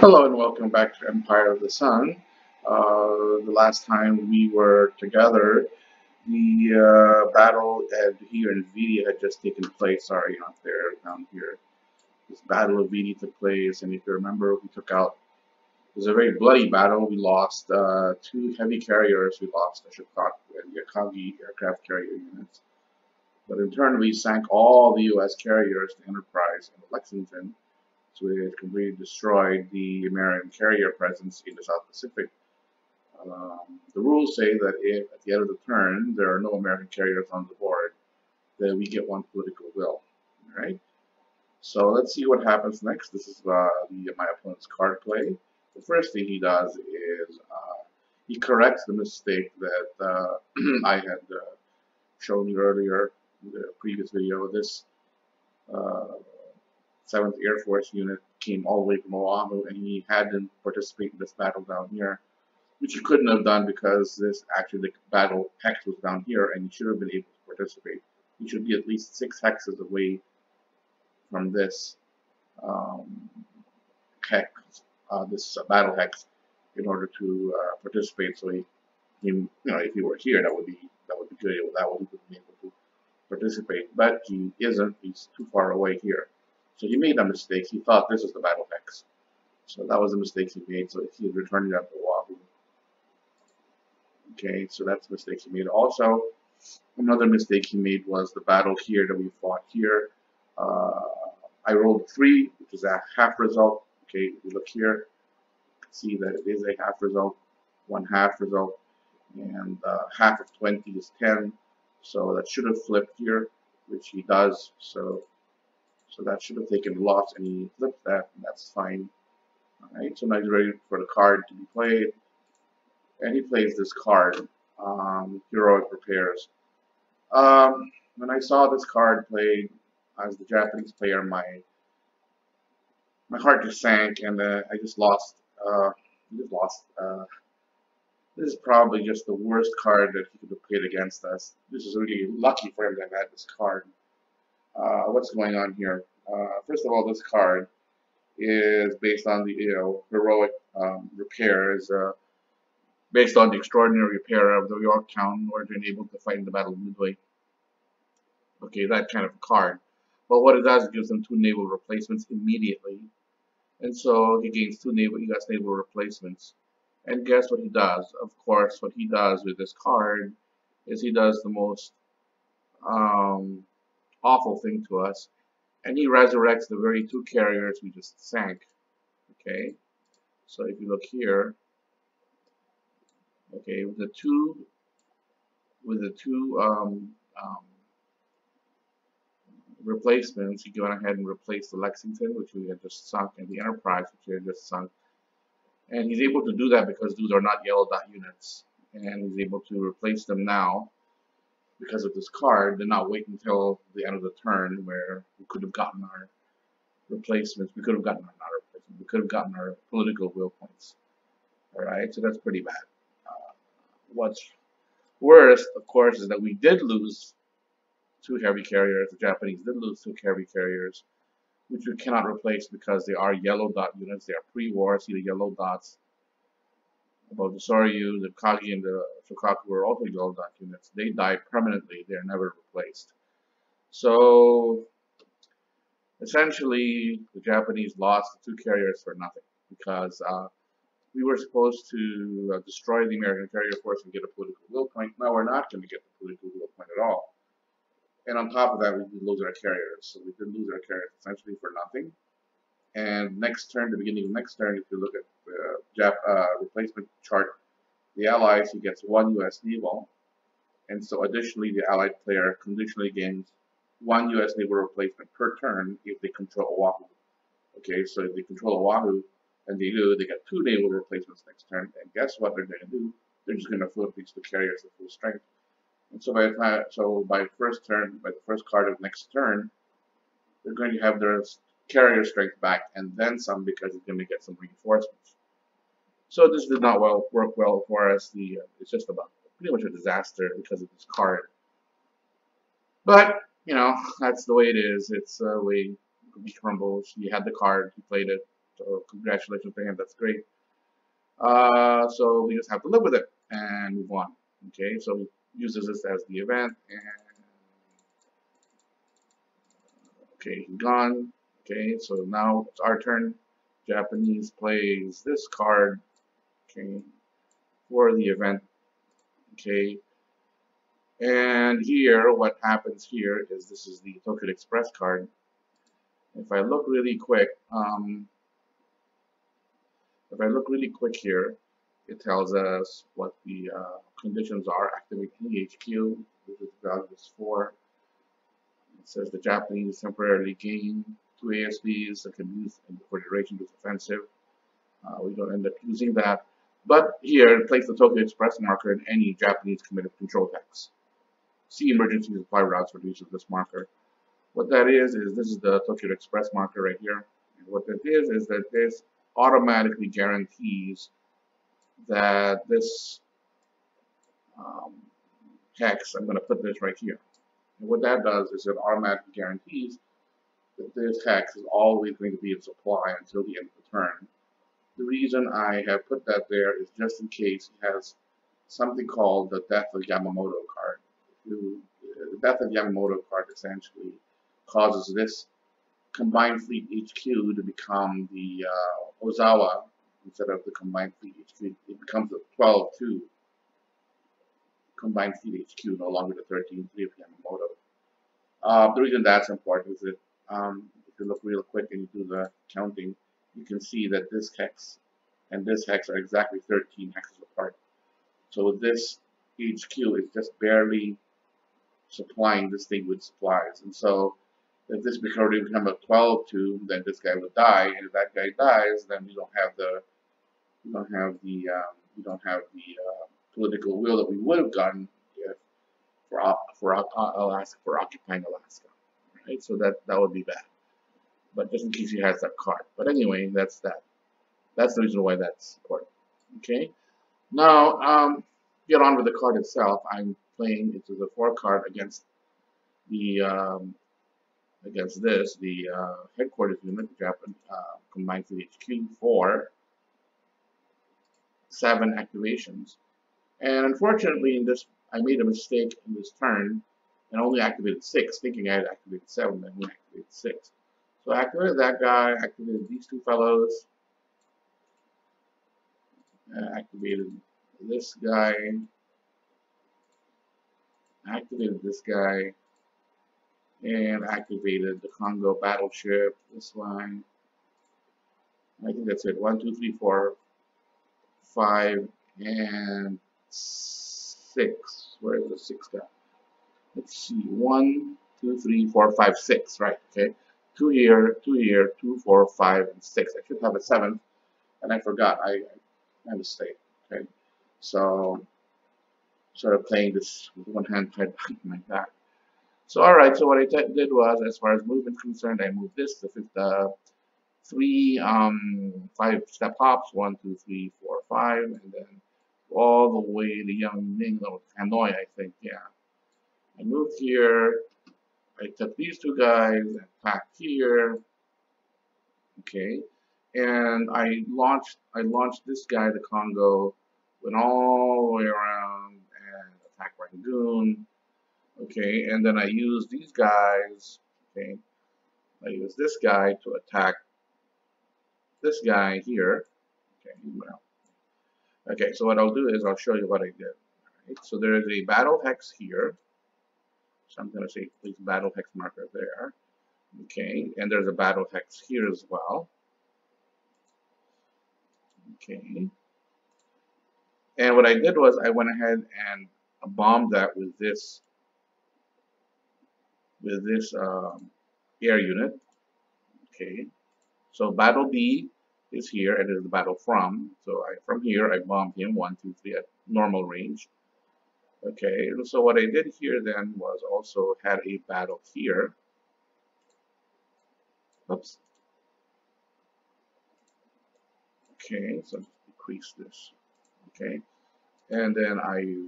Hello and welcome back to Empire of the Sun. The last time we were together, the battle here in Vidi had just taken place. Sorry, not there, down here. This battle of Vidi took place, and if you remember, we took out. It was a very bloody battle. We lost two heavy carriers. We lost the Chicago and Yakagi aircraft carrier units. But in turn, we sank all the U.S. carriers, the Enterprise and the Lexington. So we had completely destroyed the American carrier presence in the South Pacific. The rules say that if at the end of the turn there are no American carriers on the board, then we get one political will. All right. So let's see what happens next. This is my opponent's card play. The first thing he does is he corrects the mistake that I had shown you earlier in the previous video. This 7th Air Force unit came all the way from Oahu, and he hadn't participated in this battle down here, which he couldn't have done because the battle hex was down here, and he should have been able to participate. He should be at least 6 hexes away from this hex, this battle hex, in order to participate. So if he were here, that would be good. That would be able to participate, but he isn't. He's too far away here. So he made a mistake. He thought this was the battle hex. So that was a mistake he made. So he returned it up to Oahu. Okay, so that's the mistake he made. Also, another mistake he made was the battle here that we fought here. I rolled a 3, which is a half result. Okay, if you look here, you can see that it is a half result, 1/2 result, and half of 20 is 10. So that should have flipped here, which he does. So that should have taken loss, and he flipped that, and that's fine. Alright, so now he's ready for the card to be played. And he plays this card, Heroic Repairs. When I saw this card played as the Japanese player, my heart just sank, and I just lost. This is probably just the worst card that he could have played against us. This is really lucky for him to have had this card. What's going on here? First of all, this card is based on the heroic repairs, based on the extraordinary repair of the Yorktown in order to enable to fight in the Battle of Midway. Okay, that kind of card. But what it does, it gives them 2 naval replacements immediately, and so he gains 2 U.S. naval replacements. And guess what he does? Of course, what he does with this card is he does the most awful thing to us, and he resurrects the very 2 carriers we just sank. Okay, so if you look here, okay, with the two replacements, he went ahead and replaced the Lexington, which we had just sunk, and the Enterprise, which we had just sunk. And he's able to do that because those are not yellow dot units, and he's able to replace them now because of this card, and not wait until the end of the turn where we could have gotten our replacements. We could have gotten our political will points. All right, so that's pretty bad. What's worse, of course, is that we did lose 2 heavy carriers. The Japanese did lose 2 heavy carriers, which we cannot replace because they are yellow dot units. They are pre-war. See the yellow dots above the Soryu, the Kagi, and the Shokaku were also yellow dot units. They die permanently. They are never replaced. So essentially, the Japanese lost the 2 carriers for nothing because we were supposed to destroy the American carrier force and get a political will point. Now we're not going to get the political will point at all. And on top of that, we did lose our carriers. So we did lose our carriers essentially for nothing. And next turn, the beginning of next turn, if you look at the replacement chart, the Allies, he gets 1 U.S. naval. And so additionally, the Allied player conditionally gains 1 U.S. naval replacement per turn if they control Oahu. Okay, so if they control Oahu, and they do, they get 2 naval replacements next turn. And guess what they're going to do? They're just going to flip these 2 carriers at full strength. And so by the first card of next turn, they're going to have their carrier strength back and then some because it's going to get some reinforcements. So this did not work well for us. It's just about pretty much a disaster because of this card. But that's the way it is. It's the way he crumbles. He had the card. He played it. So congratulations to him. That's great. So we just have to live with it and move on. Okay, so we use this as the event, and okay, he's gone. Okay, so now it's our turn. Japanese plays this card. Okay, for the event. Okay, and here, what happens here is this is the Tokyo Express card. If I look really quick, here, it tells us what the conditions are. Activate EHQ, which is value is 4. It says the Japanese temporarily gain 2 ASBs that can be used for duration to offensive. We don't end up using that. But here, place the Tokyo Express marker in any Japanese committed control text. See emergency supply routes for use of this marker. What that is this is the Tokyo Express marker right here. And what that is that this automatically guarantees that this hex, I'm going to put this right here. And what that does is it automatically guarantees that this hex is always going to be in supply until the end of the turn. The reason I have put that there is just in case it has something called the Death of Yamamoto card. The Death of Yamamoto card essentially causes this Combined Fleet HQ to become the Ozawa instead of the Combined Fleet HQ. It becomes the 12-2 Combined Fleet HQ, no longer the 13-3 of Yamamoto. The reason that's important is that if you look real quick and you do the counting, you can see that this hex and this hex are exactly 13 hexes apart. So this HQ is just barely supplying this thing with supplies. And so if this becomes a 12-2, then this guy would die. And if that guy dies, then we don't have the political will that we would have gotten if for Alaska, for occupying Alaska. Right? So that would be bad. But just in case he has that card. But anyway, that's that. That's the reason why that's important. Okay. Now, get on with the card itself. I'm playing it as a 4 card against the headquarters unit, Japan, combined for the HQ for 7 activations. And unfortunately, in this, I made a mistake in this turn and only activated 6, thinking I had activated 7, then we activated 6. So I activated that guy, activated these 2 fellows, activated this guy, activated this guy, and activated the Congo battleship, this one. I think that's it. 1, 2, 3, 4, 5, and 6. Where is the 6 guy? Let's see. 1, 2, 3, 4, 5, 6. Right. Okay. 2 here, 2, 4, 5, and 6. I should have a 7th, and I forgot. I made a mistake. Okay. So, started playing this with one hand tied behind my back. So, alright. So, what I did was, as far as movement concerned, I moved this to 3 5-step hops, 1, 2, 3, 4, 5, and then all the way to Yangming or Hanoi, I think, yeah. I moved here, I took these 2 guys and attacked here, okay, and I launched this guy, the Congo, went all the way around and attacked Rangoon, okay, and then I used these guys, okay, I used this guy to attack this guy here. Okay, well, okay, so what I'll do is I'll show you what I did. Right, so there is a battle hex here. So I'm going to say please battle hex marker there. Okay, and there's a battle hex here as well. Okay, and what I did was I went ahead and bombed that with this air unit. Okay, so battle B is here, and it is the battle from. So from here, I bombed him 1, 2, 3 at normal range. Okay, so what I did here then was also had a battle here. Oops. Okay, so decrease this. Okay, and then I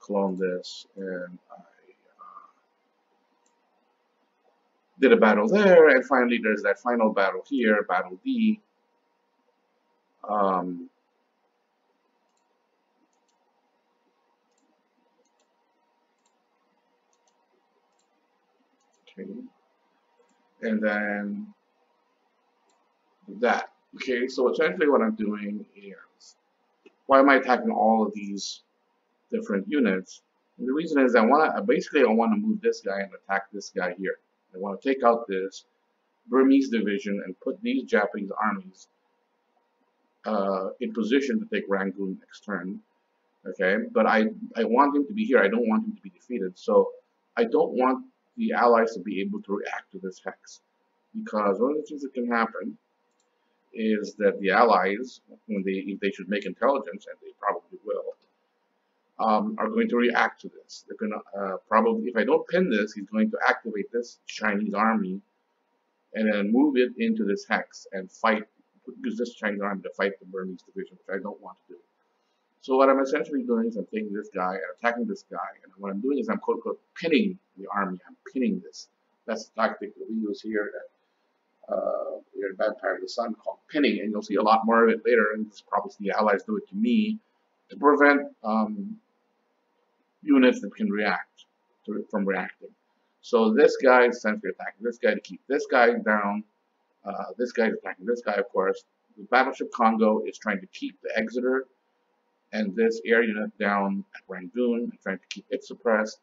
clone this and I did a battle there, and finally there's that final battle here, battle D. Um, okay, and then that. Okay, so essentially what I'm doing is, why am I attacking all of these different units? And the reason is I want to move this guy and attack this guy here. I want to take out this Burmese division and put these Japanese armies in position to take Rangoon next turn. Okay, but I want him to be here. I don't want him to be defeated. So I don't want the Allies to be able to react to this hex, because one of the things that can happen is that the Allies, if they should make intelligence, and they probably will, are going to react to this. They're going to probably, if I don't pin this, he's going to activate this Chinese army and then move it into this hex and fight, use this Chinese army to fight the Burmese division, which I don't want to do. So what I'm essentially doing is I'm taking this guy and attacking this guy, and what I'm doing is I'm quote unquote pinning the army. I'm pinning this. That's the tactic that we use here in Vampire of the Sun called pinning, and you'll see a lot more of it later, and this probably the Allies do it to me to prevent units that can react from reacting. So this guy is essentially attacking this guy to keep this guy down. This guy is attacking this guy, of course. The Battleship Congo is trying to keep the Exeter and this air unit down at Rangoon and trying to keep it suppressed.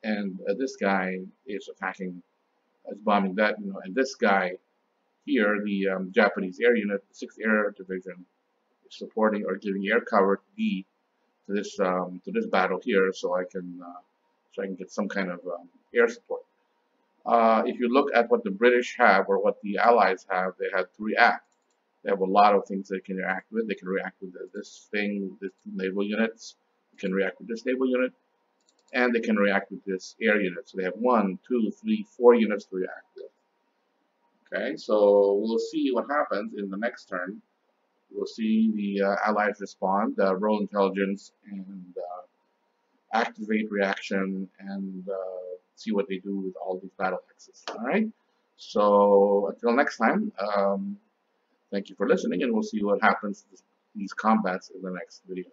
And this guy is attacking, is bombing that, and this guy here, the Japanese air unit, the 6th Air Division, is supporting or giving air cover to D to this battle here, so I can get some kind of air support. If you look at what the British have or what the Allies have, they had to react. They have a lot of things they can react with. They can react with this thing, this naval units. They can react with this naval unit, and they can react with this air unit. So they have 1, 2, 3, 4 units to react with. Okay, so we'll see what happens in the next turn. We'll see the Allies respond, roll intelligence, and activate reaction, and see what they do with all these battle hexes. All right. So until next time, thank you for listening, and we'll see what happens to these combats in the next video.